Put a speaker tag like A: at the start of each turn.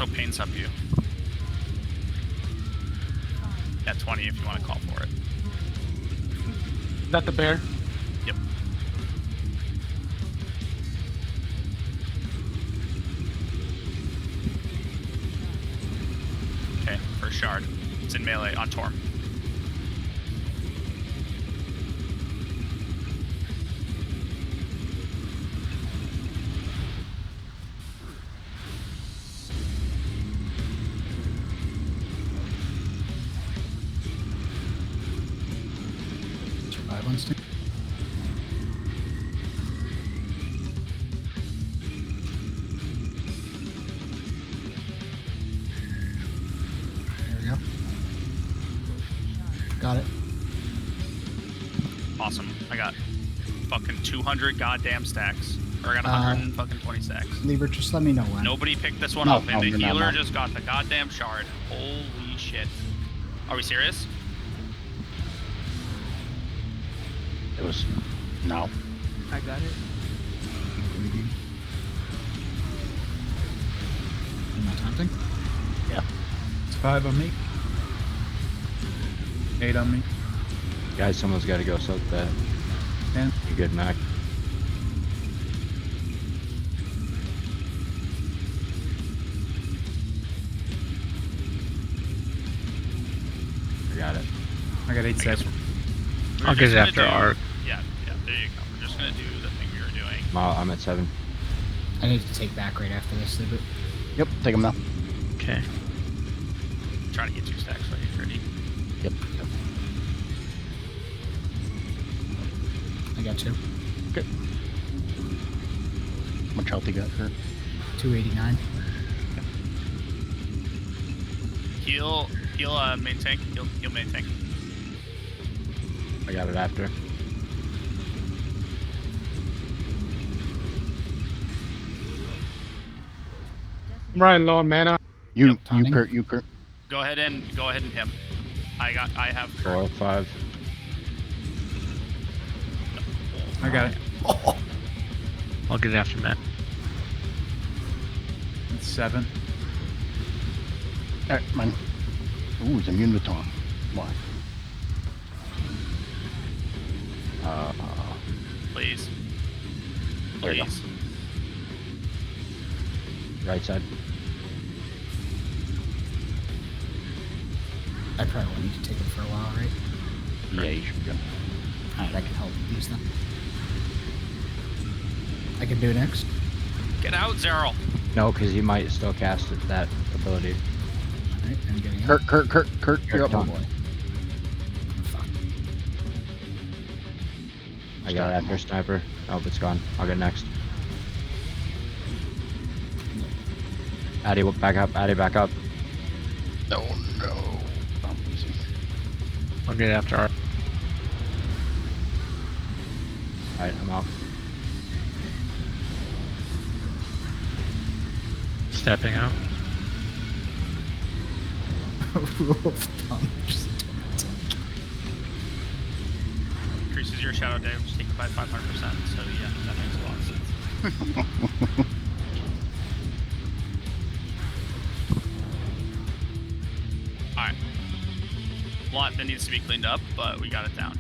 A: also paints up you. At 20 if you want to call for it.
B: Is that the bear?
A: Yep. Okay, first shard. It's in melee on Torm.
C: Survive on stage. There we go. Got it.
A: Awesome. I got fucking 200 goddamn stacks. Or I got 120 stacks.
C: Lieber, just let me know when.
A: Nobody picked this one
D: No,
A: up, and the
D: no,
A: healer
D: no.
A: just got the goddamn shard. Holy shit. Are we serious?
D: It was no.
B: I got it.
C: Am I taunting?
D: Yeah.
E: It's 5 on me. 8 on me.
F: Guys, someone's got to go soak that.
E: 10.
F: You good, Mac? I got it.
E: I got 8
A: I guess
E: 7.
A: I'll get it after Art. Yeah, there you go. We're just gonna do the thing we were doing.
F: I'm at 7.
C: I need to take back right after this, Lieber.
D: Yep, take him now.
F: Okay.
A: Trying to get 2 stacks ready.
D: Yep.
C: I got 2.
D: Good. How much health you got, Kurt?
C: 289.
A: Heal main tank. Heal main tank.
F: I got it after.
B: I'm running low on mana.
D: You,
C: taunting.
D: you, Kurt.
A: Go ahead and him. I have
F: 4, 5.
E: I got it.
F: I'll get it after Matt.
E: It's 7.
D: Alright, mine. Ooh, he's immune to taunt. Why?
A: please.
D: There you go.
A: Please.
F: Right side.
C: I probably won't need to take it for a while, right?
D: Yeah, you should be good.
C: Alright, I can help use them. I can do it next.
A: Get out, Zerl.
F: No, because he might still cast that ability.
C: Alright, I'm getting out.
D: Kurt, you're up.
F: Taunt.
C: Oh boy. Fuck.
F: I got it after sniper. Oh, it's gone. I'll get next. Addy, back up. Addy, back up.
D: No, no. Oh, easy.
F: I'll get it after our. Alright, I'm out. Stepping out.
C: Rule of thumb. Just don't
A: Increases your shadow damage taken by 500%. So yeah, that makes a lot of sense. Alright. A lot that needs to be cleaned up, but we got it down.